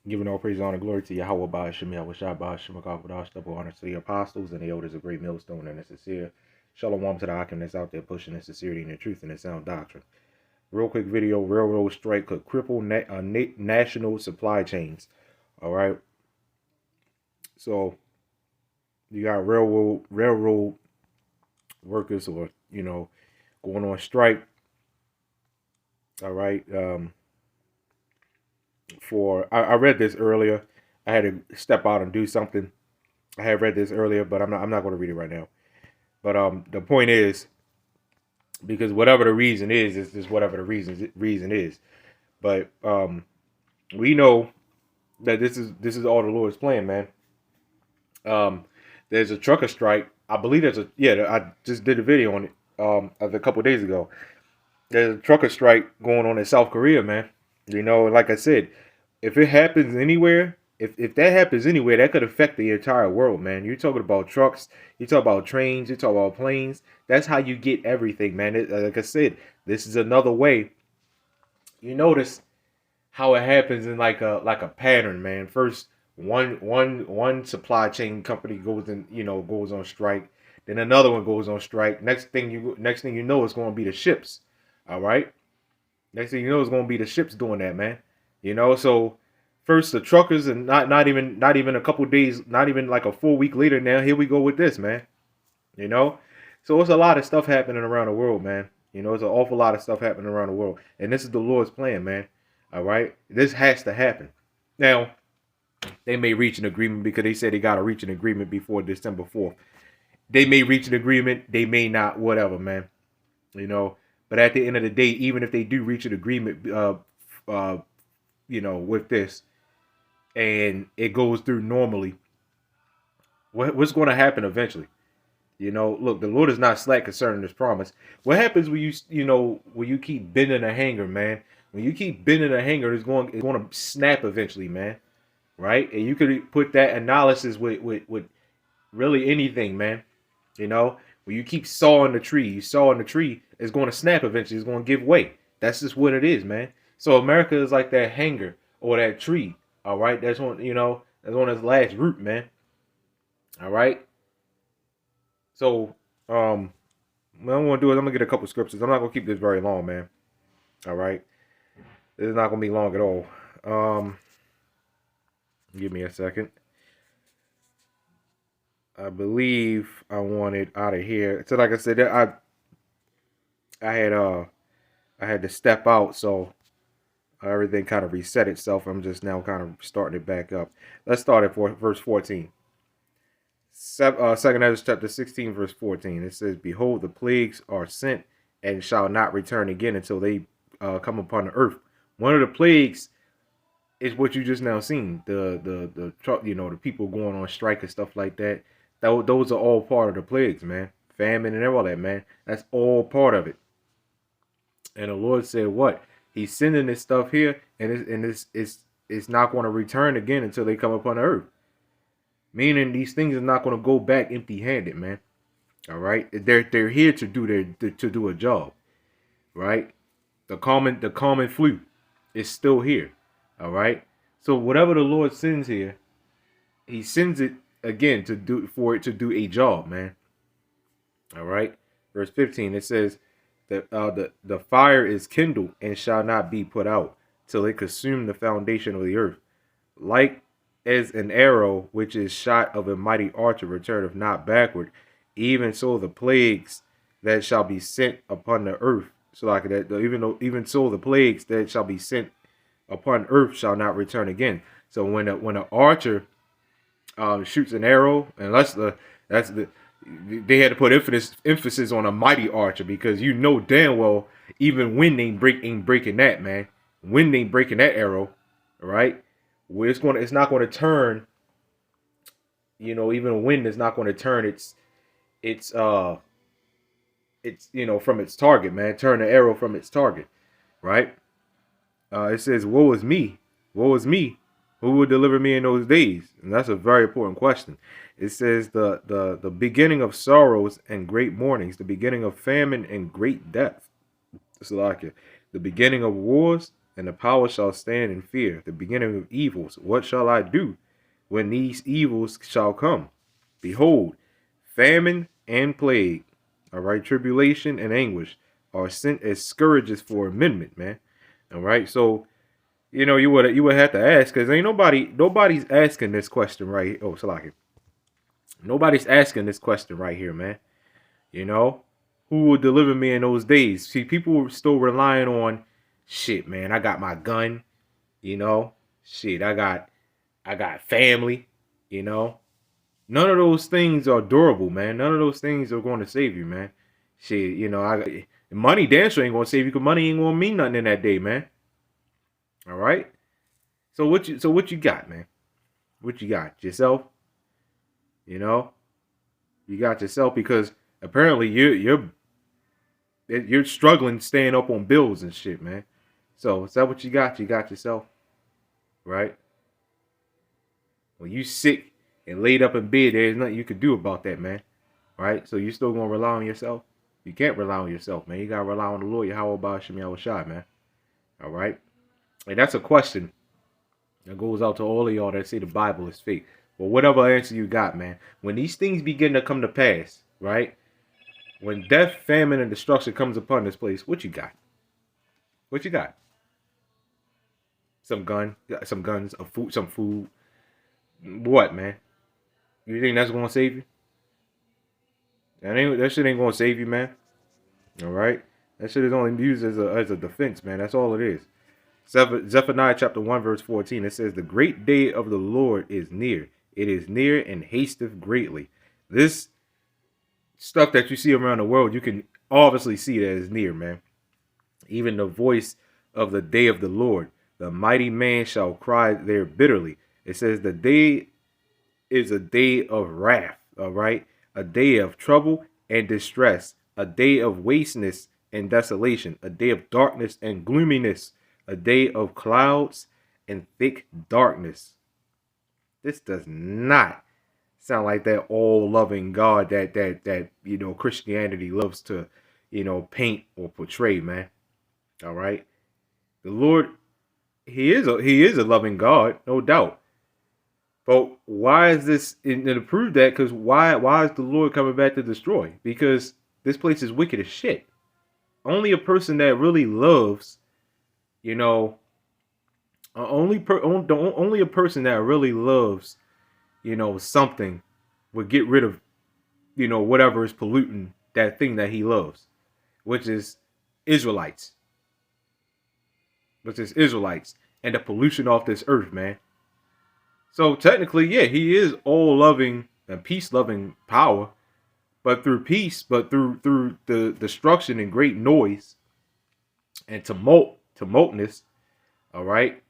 Giving all praise, honor, glory to Yahawah, BAHASHAM, YAHAWASHI, BAHASHAM, GAWAH, double honor to the apostles and the elders of great millstone and the sincere. Shalom to the Akim that's out there pushing the sincerity and the truth and the sound doctrine. Real quick video, railroad strike could cripple national supply chains. All right. So you got railroad workers or, going on strike. All right. I read this earlier. I had to step out and do something. I had read this earlier, but I'm not going to read it right now. But the point is, because whatever the reason is, it's just whatever the reason is. But we know that this is all the Lord's plan, man. There's a trucker strike. I believe I just did a video on it a couple days ago. There's a trucker strike going on in South Korea, man. Like I said, if it happens anywhere, if that happens anywhere, that could affect the entire world, man. You're talking about trucks, you talk about trains, you talk about planes. That's how you get everything, man. Like I said, this is another way. You notice how it happens in like a pattern, man. First, one supply chain company goes on strike, then another one goes on strike. Next thing you know, it's going to be the ships. All right. Next thing you know, it's going to be the ships doing that, man. So first the truckers, and not even a couple days, not even like a full week later. Now here we go with this, man. So it's a lot of stuff happening around the world, man. It's an awful lot of stuff happening around the world, and this is the Lord's plan, man. All right, this has to happen. Now they may reach an agreement because they said they got to reach an agreement before December 4th. They may reach an agreement, they may not, whatever, man. But at the end of the day, even if they do reach an agreement, with this, and it goes through normally, what's going to happen eventually? Look, the Lord is not slack concerning this promise. What happens when you keep bending a hanger, man? When you keep bending a hanger, it's going to snap eventually, man. Right? And you could put that analysis with really anything, man. When you keep sawing the tree, it's going to snap eventually. It's going to give way. That's just what it is, man. So America is like that hanger or that tree. All right, that's on its last root, man. All right. So what I'm gonna do is I'm gonna get a couple scriptures. I'm not gonna keep this very long, man. All right, this is not gonna be long at all. Give me a second. I believe I want it out of here. So like I said, I had to step out, so everything kind of reset itself. I'm just now kind of starting it back up. Let's start at verse 14. Second Ezra chapter 16, verse 14. It says, "Behold, the plagues are sent and shall not return again until they come upon the earth." One of the plagues is what you just now seen. The people going on strike and stuff like that. Those are all part of the plagues, man. Famine and all that, man. That's all part of it. And the Lord said, "What? He's sending this stuff here, and it's not going to return again until they come upon the earth." Meaning these things are not going to go back empty-handed, man. All right, they're here to do a job, right? The common flu is still here. All right. So whatever the Lord sends here, He sends it again to do a job, man. All right. Verse 15. It says that the fire is kindled and shall not be put out till it consume the foundation of the earth, like as an arrow which is shot of a mighty archer returneth not backward, even so the plagues that shall be sent upon the earth. So like that, even so the plagues that shall be sent upon earth shall not return again. So when an archer shoots an arrow, and they had to put emphasis on a mighty archer, because damn well even wind ain't breaking that, man. Wind ain't breaking that arrow, right? Where it's not going to turn. Even wind is not going to turn it's from its target, man. Turn the arrow from its target, right? It says, "Woe is me, woe is me, who will deliver me in those days?" And that's a very important question. It says the beginning of sorrows and great mournings, the beginning of famine and great death. It's like the beginning of wars and the power shall stand in fear, the beginning of evils. What shall I do when these evils shall come? Behold, famine and plague, all right, tribulation and anguish are sent as scourges for amendment, man. All right, so you would have to ask, because ain't nobody's asking this question right. Oh, Salaki. Nobody's asking this question right here, man. You know, who will deliver me in those days? See, people are still relying on shit, man. I got my gun, you know. Shit, I got family, you know. None of those things are durable, man. None of those things are going to save you, man. Shit, money damn sure ain't gonna save you, because money ain't gonna mean nothing in that day, man. All right. So what you got, man? What you got? Yourself? You know, you got yourself, because apparently you're struggling staying up on bills and shit, man. So is that what you got? You got yourself, right? When you sick and laid up in bed, there's nothing you can do about that, man. Right? So you still gonna rely on yourself? You can't rely on yourself, man. You gotta rely on the Lord, YAHAWAH, BAHASHAM, YAHAWASHI, man. All right. And that's a question that goes out to all of y'all that say the Bible is fake. Well, whatever answer you got, man. When these things begin to come to pass, right? When death, famine, and destruction comes upon this place, what you got? What you got? Some guns, some food. What, man? You think that's gonna save you? That shit ain't gonna save you, man. All right, that shit is only used as a defense, man. That's all it is. Zephaniah chapter 1 verse 14. It says, "The great day of the Lord is near. It is near and hasteth greatly." This stuff that you see around the world, you can obviously see that is near, man. Even the voice of the day of the Lord, the mighty man shall cry there bitterly. It says the day is a day of wrath, all right? A day of trouble and distress, a day of wasteness and desolation, a day of darkness and gloominess, a day of clouds and thick darkness. This does not sound like that all-loving God that Christianity loves to, paint or portray, man. All right? The Lord, he is a loving God, no doubt. But why is this? And to prove that, because why is the Lord coming back to destroy? Because this place is wicked as shit. Only a person that really loves, only a person that really loves, something would get rid of, whatever is polluting that thing that he loves, which is Israelites. And the pollution off this earth, man. So technically, yeah, he is all loving and peace loving power, but through the destruction and great noise and tumultness, all right.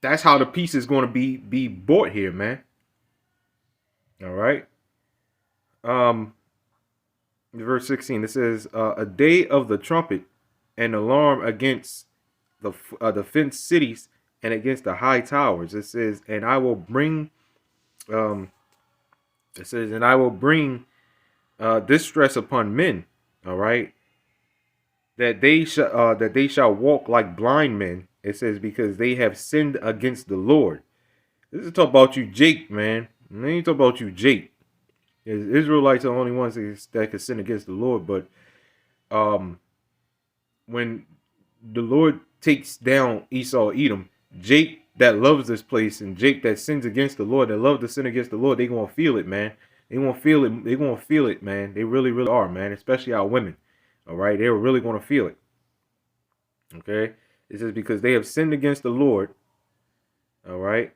That's how the peace is going to be brought here, man. All right. Verse 16, it says, "A day of the trumpet and alarm against the fenced cities and against the high towers." It says, "And I will bring," distress upon men. All right, that they shall walk like blind men. It says, because they have sinned against the Lord. This is talking about you, Jake, man. I ain't talking about you, Jake. Israelites are the only ones that can sin against the Lord. But when the Lord takes down Esau, Edom, Jake that loves this place and Jake that sins against the Lord, that love to sin against the Lord, they gonna feel it, man. They gonna feel it. They gonna feel it, man. They really, really are, man. Especially our women. All right, they're really gonna feel it. Okay, it says, because they have sinned against the Lord. All right,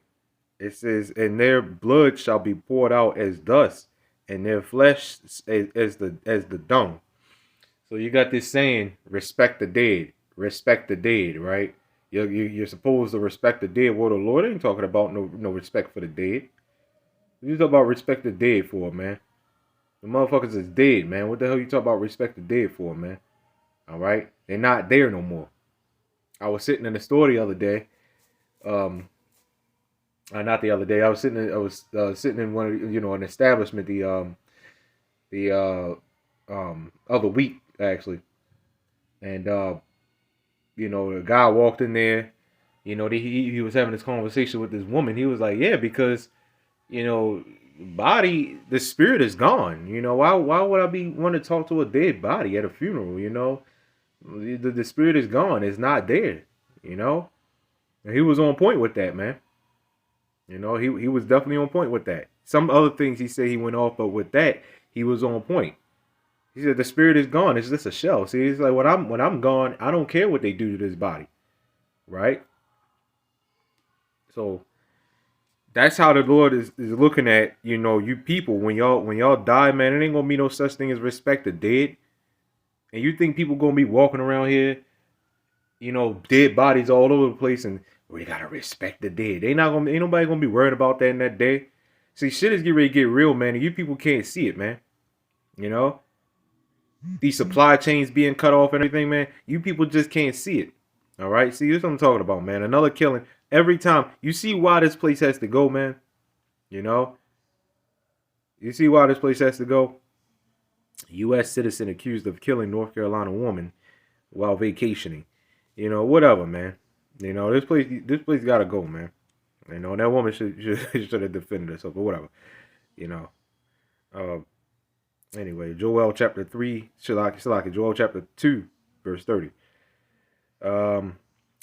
it says, and their blood shall be poured out as dust, and their flesh as the dung. So you got this saying, respect the dead, right? You're supposed to respect the dead. Well, the Lord ain't talking about no respect for the dead. What you talk about respect the dead for, man? The motherfuckers is dead, man. What the hell you talk about respect the dead for, man? All right, they're not there no more. I was sitting in the store the other day. Not the other day. I was sitting in one of, an establishment the other week actually, and you know, the guy walked in there. You know, he was having this conversation with this woman. He was like, yeah, because, you know, body, the spirit is gone. You know, why would I be want to talk to a dead body at a funeral? You know, the spirit is gone. It's not there. You know, and he was on point with that, man. You know, he was definitely on point with that. Some other things he said he went off, but with that, he was on point. He said the spirit is gone. It's just a shell. See, it's like when I'm gone, I don't care what they do to this body, right? So that's how the Lord is looking at, you know, you people. When y'all die, man, it ain't gonna be no such thing as respect the dead. And you think people gonna be walking around here, you know, dead bodies all over the place, and we gotta respect the dead. Ain't nobody gonna be worried about that in that day. See, shit is getting ready to get real, man, and you people can't see it, man. You know, these supply chains being cut off and everything, man. You people just can't see it. All right, see, this is what I'm talking about, man. Another killing every time. You see why this place has to go, man. You know, you see why this place has to go. U.S. citizen accused of killing North Carolina woman while vacationing. You know, whatever, man. You know, this place gotta go, man. You know, that woman should have defended herself, but whatever. You know. Anyway, Joel chapter 3, Joel chapter 2, verse 30.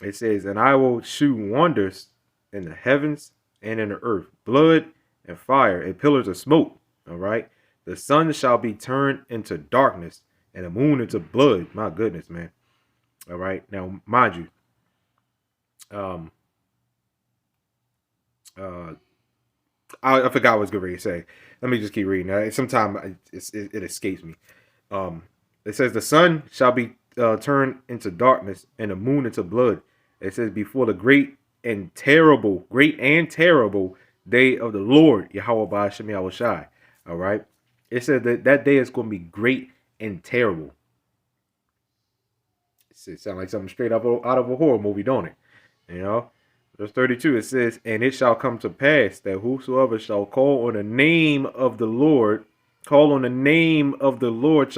It says, and I will shew wonders in the heavens and in the earth, blood and fire and pillars of smoke. All right. The sun shall be turned into darkness and the moon into blood. My goodness, man. All right. Now, mind you, I forgot what I was going to say. Let me just keep reading. Sometimes it escapes me. It says the sun shall be turned into darkness and the moon into blood. It says before the great and terrible day of the Lord, Yahawah BAHASHAM YAHAWASHI. All right. It says that day is going to be great and terrible. It sounds like something straight up out of a horror movie, don't it? You know, verse 32, it says, and it shall come to pass that whosoever shall call on the name of the Lord, shall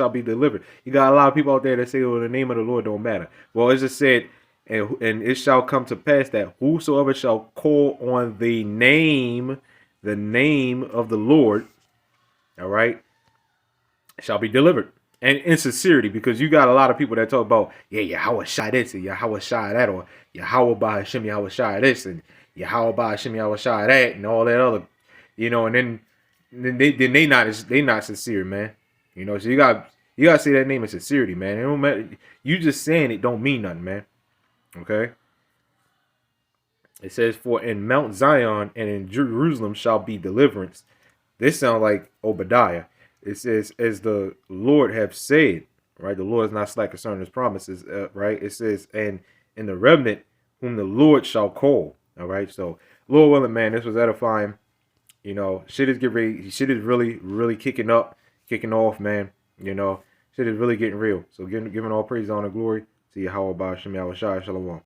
be delivered. You got a lot of people out there that say, oh, the name of the Lord don't matter. Well, it just said, and it shall come to pass that whosoever shall call on the name of the Lord, all right, shall be delivered. And in sincerity, because you got a lot of people that talk about, yeah, YAHAWASHI this and YAHAWASHI that, or Yahawah BAHASHAM YAHAWASHI this and Yahawah BAHASHAM YAHAWASHI that, and all that other, you know, and then they not sincere, man. You know, so you got to say that name in sincerity, man. It don't matter. You just saying it don't mean nothing, man. Okay. It says, for in Mount Zion and in Jerusalem shall be deliverance. This sounds like Obadiah. It says, as the Lord have said, right? The Lord is not slack concerning his promises, right? It says, and in the remnant whom the Lord shall call. All right. So, Lord willing, man, this was edifying. You know, shit is really kicking off, man. You know, shit is really getting real. So, giving all praise, honor, glory to Yahawah BAHASHAM YAHAWASHI. Shalom.